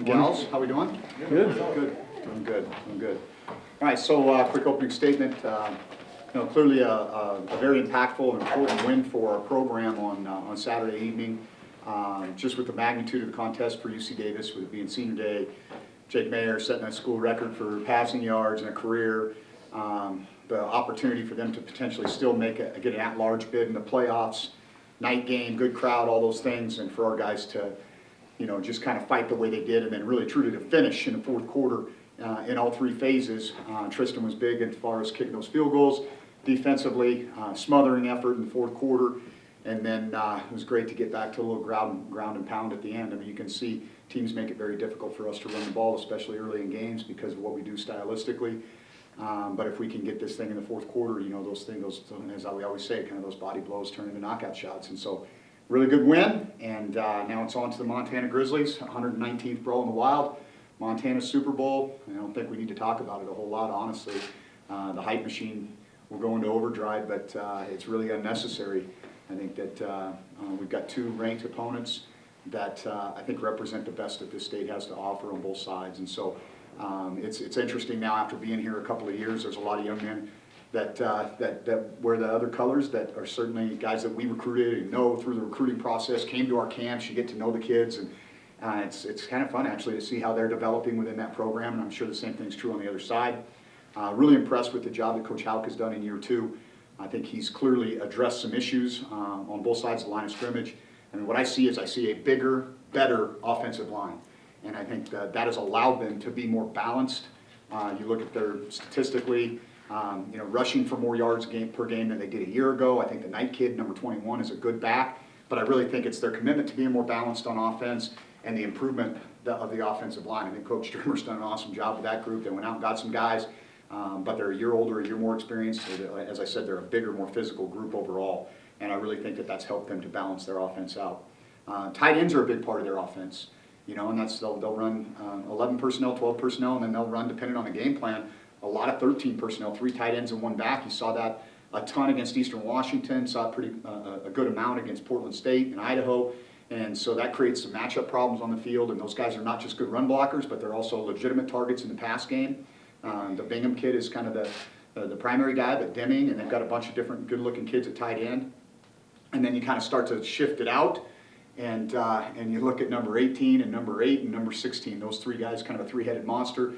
and gals. How we doing? Good. Good. Doing good. Doing good. All right. So, quick opening statement. Clearly a very impactful and important win for our program on Saturday evening. Just with the magnitude of the contest for UC Davis, with it being senior day, Jake Mayer setting a school record for passing yards in a career. The opportunity for them to potentially still get an at-large bid in the playoffs, night game, good crowd, all those things, and for our guys to, just kind of fight the way they did, and then really truly to finish in the fourth quarter in all three phases. Tristan was big as far as kicking those field goals, defensively, smothering effort in the fourth quarter, and then it was great to get back to a little ground and pound at the end. I mean, you can see teams make it very difficult for us to run the ball, especially early in games, because of what we do stylistically. But if we can get this thing in the fourth quarter, those things, as we always say, kind of those body blows turn into knockout shots. And so, really good win. And now it's on to the Montana Grizzlies, 119th Brawl in the Wild, Montana Super Bowl. I don't think we need to talk about it a whole lot, honestly. The hype machine will go into overdrive, but it's really unnecessary. I think that we've got two ranked opponents that I think represent the best that this state has to offer on both sides. And so it's interesting now, after being here a couple of years, there's a lot of young men that wear the other colors, that are certainly guys that we recruited and know through the recruiting process, came to our camps. You get to know the kids, and it's kind of fun actually to see how they're developing within that program, and I'm sure the same thing's true on the other side. Really impressed with the job that Coach Houck has done in year two. I think he's clearly addressed some issues on both sides of the line of scrimmage. And what I see is a bigger, better offensive line. And I think that has allowed them to be more balanced. You look at their statistically, rushing for more yards per game than they did a year ago. I think the Knight kid, number 21, is a good back. But I really think it's their commitment to being more balanced on offense and the improvement of the offensive line. I think Coach Strimmer's done an awesome job with that group. They went out and got some guys, but they're a year older, a year more experienced. As I said, they're a bigger, more physical group overall. And I really think that that's helped them to balance their offense out. Tight ends are a big part of their offense. And that's they'll run 11 personnel, 12 personnel, and then they'll run, depending on the game plan, a lot of 13 personnel, 3 tight ends and 1 back. You saw that a ton against Eastern Washington, saw a good amount against Portland State and Idaho, and so that creates some matchup problems on the field, and those guys are not just good run blockers, but they're also legitimate targets in the pass game. The Bingham kid is kind of the primary guy, but Deming, and they've got a bunch of different good-looking kids at tight end. And then you kind of start to shift it out, and you look at number 18 and number 8 and number 16. Those 3 guys, kind of a 3-headed monster.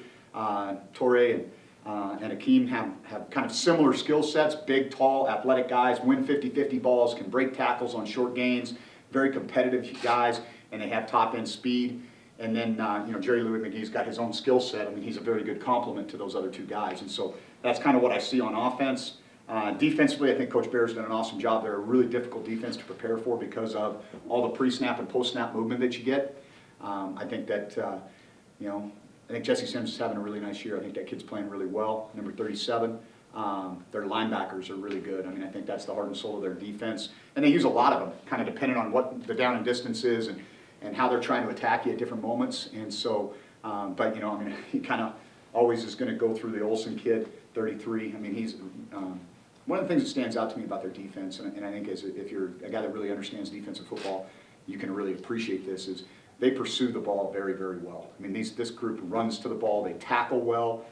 Torre and Akeem have kind of similar skill sets, big, tall, athletic guys, win 50-50 balls, can break tackles on short gains, very competitive guys, and they have top-end speed. And then, Jerry Louis McGee's got his own skill set. I mean, he's a very good complement to those other 2 guys. And so that's kind of what I see on offense. Defensively, I think Coach Bear's done an awesome job. They're a really difficult defense to prepare for because of all the pre-snap and post-snap movement that you get. I think that, I think Jesse Sims is having a really nice year. I think that kid's playing really well, number 37. Their linebackers are really good. I mean, I think that's the heart and soul of their defense. And they use a lot of them, kind of depending on what the down and distance is and how they're trying to attack you at different moments. And so, he kind of always is going to go through the Olsen kid, 33. I mean, he's one of the things that stands out to me about their defense, and I think is if you're a guy that really understands defensive football, you can really appreciate this, is they pursue the ball very, very well. I mean, this group runs to the ball, they tackle well,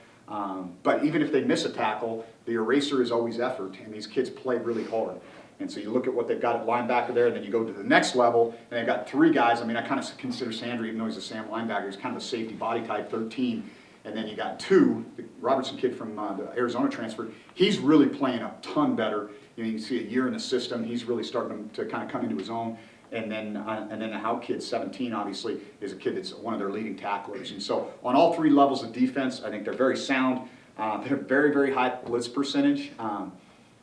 but even if they miss a tackle, the eraser is always effort, and these kids play really hard. And so you look at what they've got at linebacker there, and then you go to the next level, and they've got 3 guys. I mean, I kind of consider Sandry, even though he's a Sam linebacker, he's kind of a safety body type, 13. And then you got 2, the Robertson kid from the Arizona transfer. He's really playing a ton better. You can see a year in the system. He's really starting to kind of come into his own. And then the Houck kid, 17, obviously, is a kid that's one of their leading tacklers. And so on all 3 levels of defense, I think they're very sound. They're very, very high blitz percentage.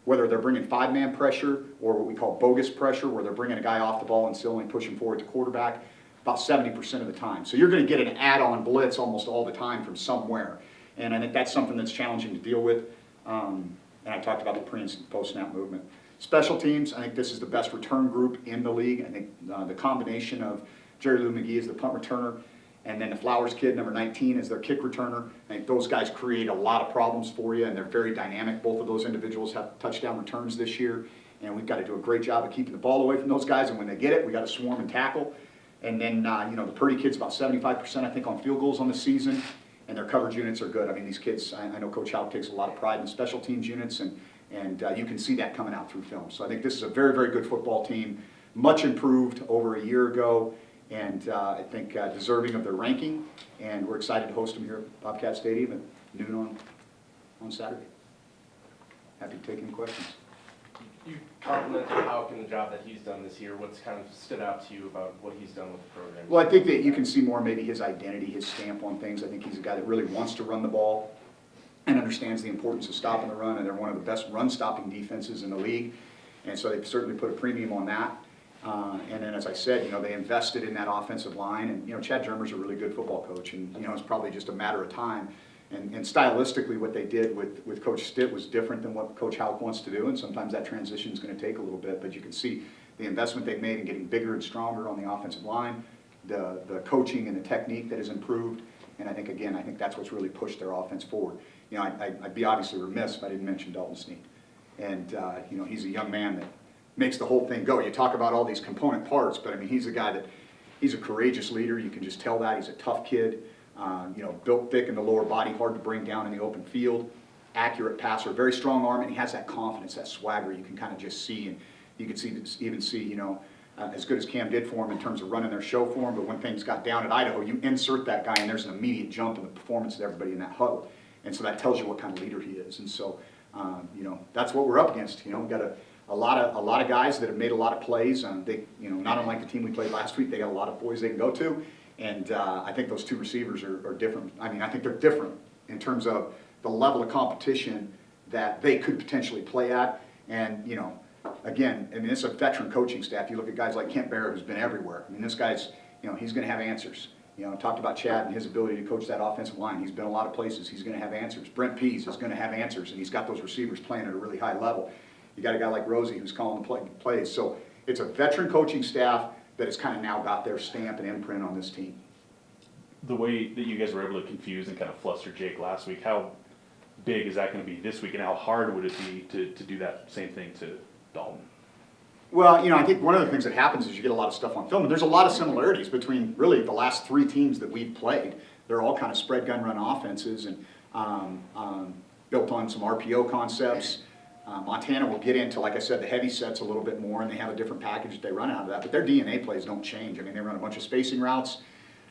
Whether they're bringing 5-man pressure or what we call bogus pressure, where they're bringing a guy off the ball and still only pushing forward to quarterback, about 70% of the time. So you're going to get an add-on blitz almost all the time from somewhere. And I think that's something that's challenging to deal with. And I talked about the pre- and post-snap movement. Special teams, I think this is the best return group in the league. I think the combination of Jerry Lou McGee as the punt returner, and then the Flowers kid, number 19, as their kick returner. I think those guys create a lot of problems for you, and they're very dynamic. Both of those individuals have touchdown returns this year, and we've got to do a great job of keeping the ball away from those guys. And when they get it, we got to swarm and tackle. And then, you know, the Purdy kid's about 75%, I think, on field goals on the season, and their coverage units are good. I mean, these kids, I know Coach Choate takes a lot of pride in special teams units, and you can see that coming out through film. So I think this is a very, very good football team, much improved over a year ago, and I think deserving of their ranking, and we're excited to host them here at Bobcat Stadium at noon on Saturday. Happy to take any questions. You complimented Houck and the job that he's done this year. What's kind of stood out to you about what he's done with the program? Well, I think that you can see more maybe his identity, his stamp on things. I think he's a guy that really wants to run the ball and understands the importance of stopping the run, and they're one of the best run-stopping defenses in the league, and so they've certainly put a premium on that. And then, as I said, you know, they invested in that offensive line, and, you know, Chad Germer's a really good football coach, and, you know, it's probably just a matter of time. And stylistically, what they did with Coach Stitt was different than what Coach Houck wants to do, and sometimes that transition is going to take a little bit, but you can see the investment they've made in getting bigger and stronger on the offensive line, the coaching and the technique that has improved, and I think, again, I think that's what's really pushed their offense forward. You know, I'd be obviously remiss if I didn't mention Dalton Snead. And, you know, he's a young man that makes the whole thing go. You talk about all these component parts, but, I mean, he's a guy that, he's a courageous leader. You can just tell that. He's a tough kid. You know, built thick in the lower body, hard to bring down in the open field, accurate passer, very strong arm, and he has that confidence, that swagger you can kind of just see, and you can even see, you know, as good as Cam did for him in terms of running their show for him, but when things got down at Idaho, you insert that guy and there's an immediate jump in the performance of everybody in that huddle, and so that tells you what kind of leader he is, and so, you know, that's what we're up against. You know, we've got a lot of guys that have made a lot of plays, and they, you know, not unlike the team we played last week, they got a lot of boys they can go to. And I think those two receivers are different. I mean, I think they're different in terms of the level of competition that they could potentially play at. And, you know, again, I mean, it's a veteran coaching staff. You look at guys like Kent Barrett, who's been everywhere. I mean, this guy's, you know, he's going to have answers. You know, I talked about Chad and his ability to coach that offensive line. He's been a lot of places. He's going to have answers. Brent Pease is going to have answers, and he's got those receivers playing at a really high level. You got a guy like Rosie who's calling the plays. So it's a veteran coaching staff that has kind of now got their stamp and imprint on this team. The way that you guys were able to confuse and kind of fluster Jake last week, how big is that going to be this week, and how hard would it be to do that same thing to Dalton? Well, you know, I think one of the things that happens is you get a lot of stuff on film, and there's a lot of similarities between really the last three teams that we've played. They're all kind of spread gun run offenses and built on some RPO concepts. Montana will get into, like I said, the heavy sets a little bit more, and they have a different package that they run out of that, but their DNA plays don't change. I mean, they run a bunch of spacing routes.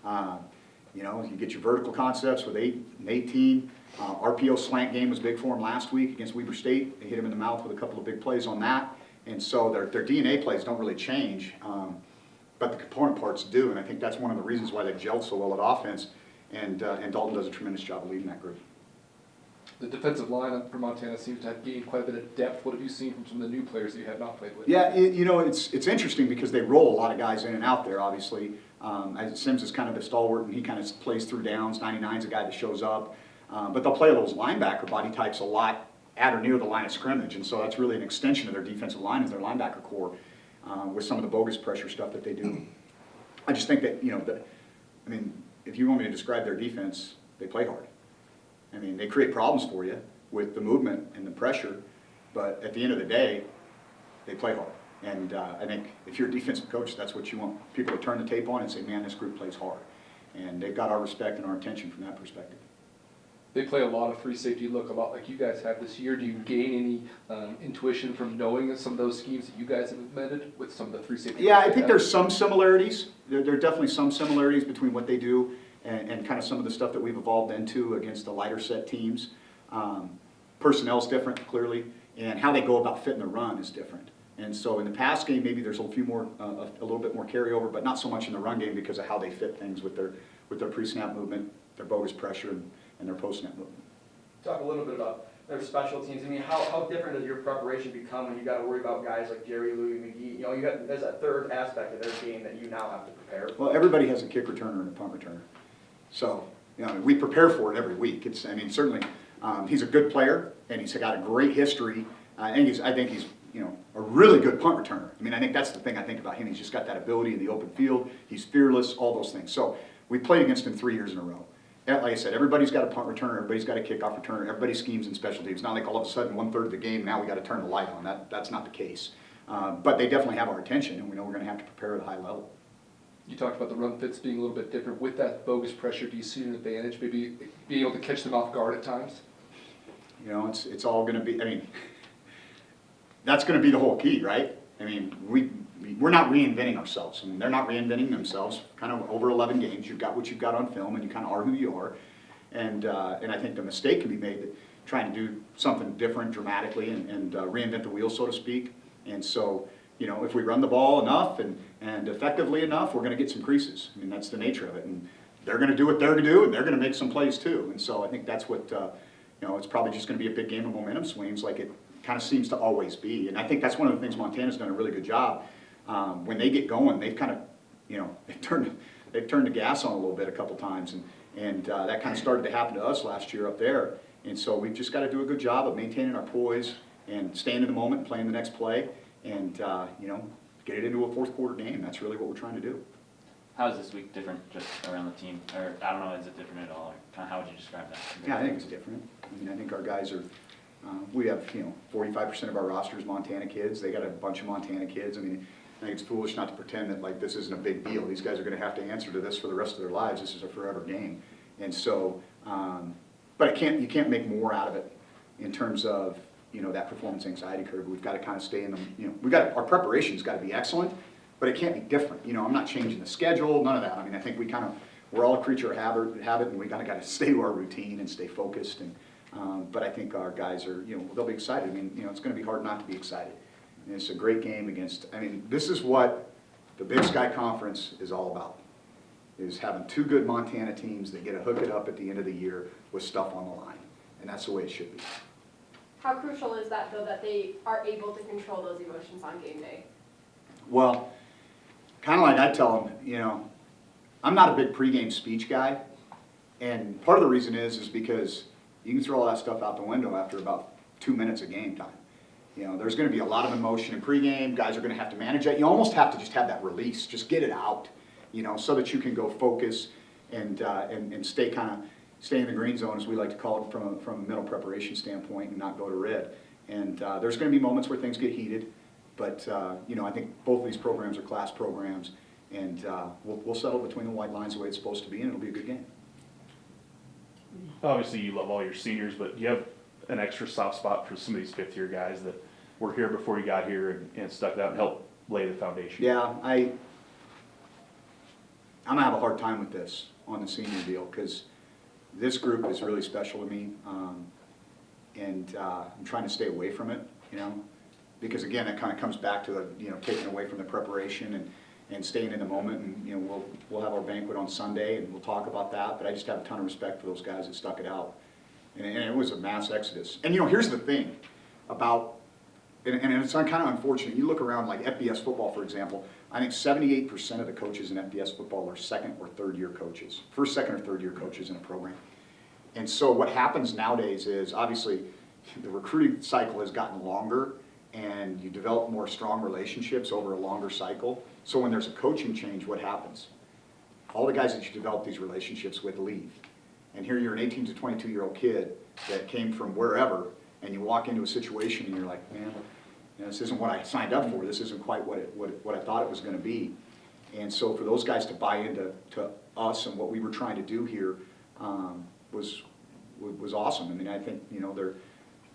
You know, you get your vertical concepts with 8 and 18. RPO slant game was big for them last week against Weber State. They hit him in the mouth with a couple of big plays on that. And so their DNA plays don't really change, but the component parts do. And I think that's one of the reasons why they've gelled so well at offense. And Dalton does a tremendous job of leading that group. The defensive line for Montana seems to have gained quite a bit of depth. What have you seen from some of the new players that you have not played with? Yeah, you know, it's interesting because they roll a lot of guys in and out there, obviously. Sims is kind of a stalwart, and he kind of plays through downs. 99's a guy that shows up. But they'll play those linebacker body types a lot at or near the line of scrimmage, and so that's really an extension of their defensive line as their linebacker core with some of the bogus pressure stuff that they do. I just think that, you know, I mean, if you want me to describe their defense, they play hard. I mean, they create problems for you with the movement and the pressure, but at the end of the day, they play hard. And I think if you're a defensive coach, that's what you want people to turn the tape on and say, man, this group plays hard. And they've got our respect and our attention from that perspective. They play a lot of free safety look, a lot like you guys have this year. Do you gain any intuition from knowing some of those schemes that you guys have implemented with some of the free safety? Yeah, I think there's some similarities. There are definitely some similarities between what they do and kind of some of the stuff that we've evolved into against the lighter set teams. Personnel's different, clearly, and how they go about fitting the run is different. And so in the pass game, maybe there's a little bit more carryover, but not so much in the run game because of how they fit things with their pre-snap movement, their bogus pressure, and their post-snap movement. Talk a little bit about their special teams. I mean, how different does your preparation become when you got to worry about guys like Jerry, Louie, McGee? You know, there's a third aspect of their game that you now have to prepare for. Well, everybody has a kick returner and a punt returner, so you know we prepare for it every week. I mean, certainly he's a good player and he's got a great history. I think he's you know, a really good punt returner. I mean, I think that's the thing I think about him. He's just got that ability in the open field. He's fearless, all those things. So we played against him 3 years in a row. Like I said, everybody's got a punt returner, everybody's got a kickoff returner, everybody schemes in special teams. Not like all of a sudden 1/3 of the game, now we got to turn the light on. That's not the case. But they definitely have our attention, and we know we're going to have to prepare at a high level. You talked about the run fits being a little bit different. With that bogus pressure, do you see an advantage, maybe being able to catch them off guard at times? You know, it's all gonna be, I mean, that's gonna be the whole key, right? I mean, we're not reinventing ourselves. I mean, they're not reinventing themselves. Kind of over 11 games, you've got what you've got on film, and you kind of are who you are. And I think the mistake can be made that trying to do something different dramatically and reinvent the wheel, so to speak. And so, you know, if we run the ball enough and effectively enough, we're gonna get some creases. I mean, that's the nature of it. And they're gonna do what they're gonna do, and they're gonna make some plays too. And so I think that's what, you know, it's probably just gonna be a big game of momentum swings like it kind of seems to always be. And I think that's one of the things Montana's done a really good job. When they get going, they've kind of, you know, they've turned the gas on a little bit a couple times. And that kind of started to happen to us last year up there. And so we've just got to do a good job of maintaining our poise and staying in the moment and playing the next play and, you know, get it into a fourth quarter game. That's really what we're trying to do. How is this week different just around the team? Or, I don't know, is it different at all? Or kind of how would you describe that? Yeah, I think it's different. I mean, I think our guys are, we have, you know, 45% of our roster is Montana kids. They got a bunch of Montana kids. I mean, I think it's foolish not to pretend that, like, this isn't a big deal. These guys are going to have to answer to this for the rest of their lives. This is a forever game. And so, but you can't make more out of it in terms of, you know, that performance anxiety curve. We've got to kind of stay in the, you know, our preparation's got to be excellent, but it can't be different. You know, I'm not changing the schedule, none of that. I mean, I think we're all a creature of habit, and we got to stay to our routine and stay focused. And, but I think our guys are, you know, they'll be excited. I mean, you know, it's going to be hard not to be excited. And it's a great game against, I mean, this is what the Big Sky Conference is all about, is having two good Montana teams that get to hook it up at the end of the year with stuff on the line. And that's the way it should be. How crucial is that, though, that they are able to control those emotions on game day? Well, kind of like I tell them, you know, I'm not a big pregame speech guy. And part of the reason is because you can throw all that stuff out the window after about 2 minutes of game time. You know, there's going to be a lot of emotion in pregame. Guys are going to have to manage that. You almost have to just have that release. Just get it out, you know, so that you can go focus and stay in the green zone, as we like to call it, from a mental preparation standpoint, and not go to red. And there's going to be moments where things get heated, but you know, I think both of these programs are class programs, and we'll settle between the white lines the way it's supposed to be, and it'll be a good game. Obviously, you love all your seniors, but you have an extra soft spot for some of these fifth-year guys that were here before you got here and stuck it out and helped lay the foundation. Yeah, I'm gonna have a hard time with this on the senior deal, because this group is really special to me, and I'm trying to stay away from it, you know, because again, it kind of comes back to the, you know, taking away from the preparation and staying in the moment. And you know, we'll have our banquet on Sunday, and we'll talk about that. But I just have a ton of respect for those guys that stuck it out, and it was a mass exodus. And you know, here's the thing about, and it's kind of unfortunate. You look around, like FBS football, for example. I think 78% of the coaches in FBS football are second or third year coaches, first, second, or third year coaches in a program. And so what happens nowadays is, obviously, the recruiting cycle has gotten longer, and you develop more strong relationships over a longer cycle. So when there's a coaching change, what happens? All the guys that you develop these relationships with leave. And here you're an 18 to 22-year-old kid that came from wherever, and you walk into a situation and you're like, man, you know, this isn't what I signed up for. This isn't quite what I thought it was going to be. And so for those guys to buy into us and what we were trying to do here was awesome. I mean, I think, you know,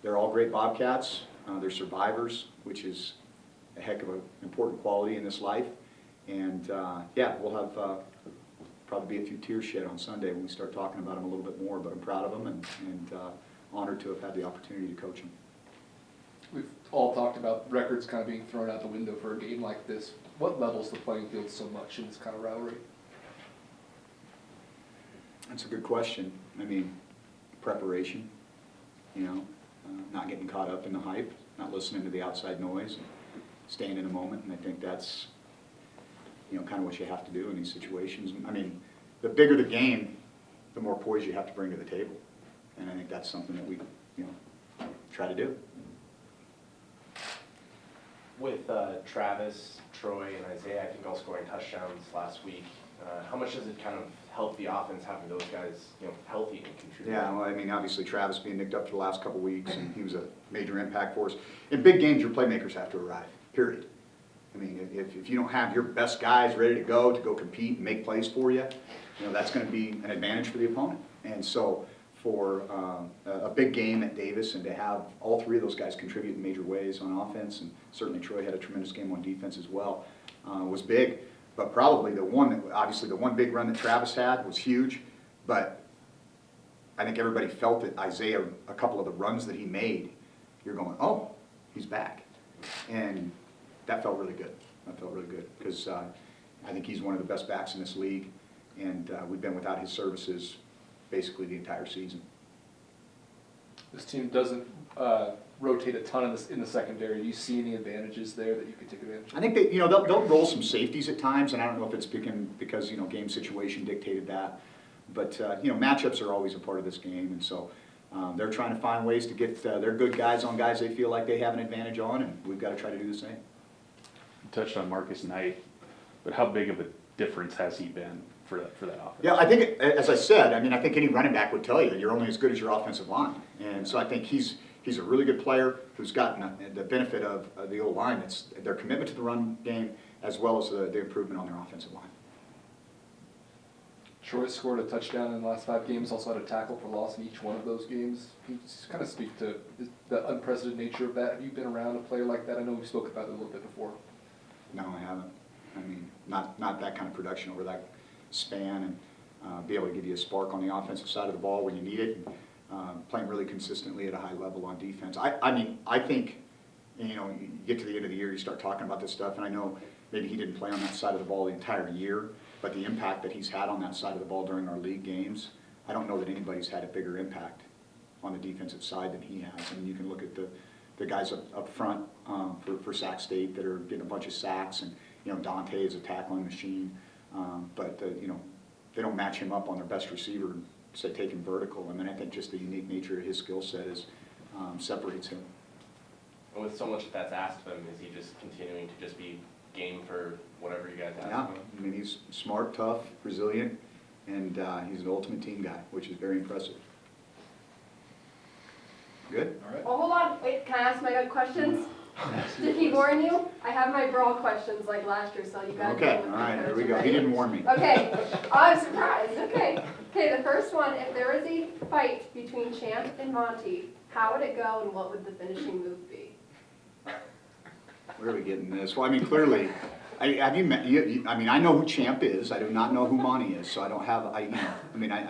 they're all great Bobcats. They're survivors, which is a heck of an important quality in this life. And yeah, we'll have probably be a few tears shed on Sunday when we start talking about them a little bit more. But I'm proud of them and honored to have had the opportunity to coach them. We've all talked about records kind of being thrown out the window for a game like this. What levels the playing field so much in this kind of rivalry? That's a good question. I mean, preparation, you know, not getting caught up in the hype, not listening to the outside noise, and staying in the moment. And I think that's, you know, kind of what you have to do in these situations. I mean, the bigger the game, the more poise you have to bring to the table. And I think that's something that we, you know, try to do. With Travis, Troy, and Isaiah, I think all scoring touchdowns last week, how much does it kind of help the offense having those guys, you know, healthy and contributing? Yeah, well, I mean, obviously Travis being nicked up for the last couple of weeks, and he was a major impact for us. In big games, your playmakers have to arrive, period. I mean, if you don't have your best guys ready to go compete and make plays for you, you know, that's gonna be an advantage for the opponent. And so for a big game at Davis and to have all three of those guys contribute in major ways on offense, and certainly Troy had a tremendous game on defense as well, was big. But probably obviously the one big run that Travis had was huge, but I think everybody felt that Isaiah, a couple of the runs that he made, you're going, oh, he's back. And that felt really good. That felt really good because I think he's one of the best backs in this league, and we've been without his services basically the entire season. This team doesn't rotate a ton in the secondary. Do you see any advantages there that you could take advantage of? I think that, you know, they'll roll some safeties at times, and I don't know if it's because, you know, game situation dictated that. But, you know, matchups are always a part of this game, and so they're trying to find ways to get their good guys on guys they feel like they have an advantage on, and we've got to try to do the same. You touched on Marcus Knight, but how big of a difference has he been for that offense? Yeah, I think, as I said, I mean, I think any running back would tell you you're only as good as your offensive line. And so I think he's a really good player who's gotten the benefit of the old line. It's their commitment to the run game as well as the improvement on their offensive line. Troy scored a touchdown in the last 5 games, also had a tackle for loss in each one of those games. Can you just kind of speak to the unprecedented nature of that? Have you been around a player like that? I know we spoke about it a little bit before. No, I haven't. I mean, not that kind of production over that span, and be able to give you a spark on the offensive side of the ball when you need it, and playing really consistently at a high level on defense. I mean, I think, you know, you get to the end of the year, you start talking about this stuff, and I know maybe he didn't play on that side of the ball the entire year, but the impact that he's had on that side of the ball during our league games, I don't know that anybody's had a bigger impact on the defensive side than he has. I mean, you can look at the guys up front for Sac State that are getting a bunch of sacks, and, you know, Dante is a tackling machine, but you know, they don't match him up on their best receiver, say, take him vertical. I mean, I think just the unique nature of his skill set separates him. And with so much that's asked of him, is he just continuing to just be game for whatever you guys ask Yeah, him? I mean, he's smart, tough, resilient, and he's an ultimate team guy, which is very impressive. Good? All right. Well, hold on, wait, can I ask my good questions? Did he warn you? I have my brawl questions like last year, so you guys. Okay, all right, here we go. He didn't warn me. Okay, I'm surprised, okay. Okay, the first one, if there was a fight between Champ and Monty, how would it go and what would the finishing move be? Where are we getting this? Well, I mean, clearly, have you met, I mean, I know who Champ is. I do not know who Monty is, so I don't have, I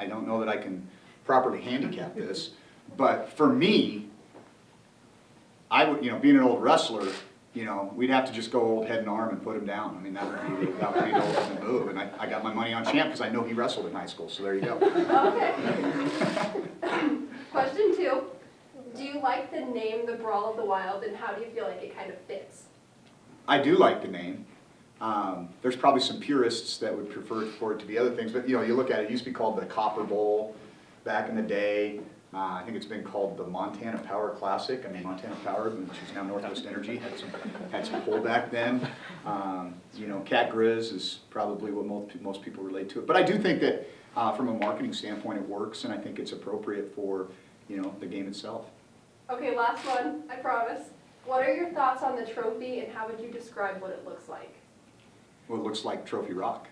don't know that I can properly handicap this. But for me, I would, you know, being an old wrestler, you know, we'd have to just go old head and arm and put him down. I mean, that would be the ultimate move. And I got my money on Champ because I know he wrestled in high school, so there you go. Okay. Question 2, do you like the name, the Brawl of the Wild, and how do you feel like it kind of fits? I do like the name. There's probably some purists that would prefer for it to be other things, but, you know, you look at it, it used to be called the Copper Bowl back in the day. I think it's been called the Montana Power Classic. I mean, Montana Power, which is now Northwest Energy, had some pull back then. You know, Cat-Griz is probably what most people relate to it. But I do think that from a marketing standpoint, it works, and I think it's appropriate for, you know, the game itself. Okay, last one, I promise. What are your thoughts on the trophy and how would you describe what it looks like? Well, it looks like Trophy Rock.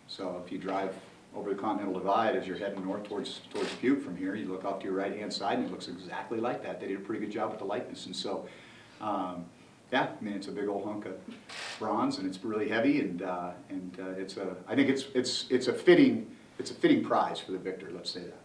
So if you drive over the Continental Divide as you're heading north towards Butte from here, you look off to your right-hand side and it looks exactly like that. They did a pretty good job with the likeness. And so, yeah, I mean, it's a big old hunk of bronze and it's really heavy, and I think it's a fitting prize for the victor, let's say that.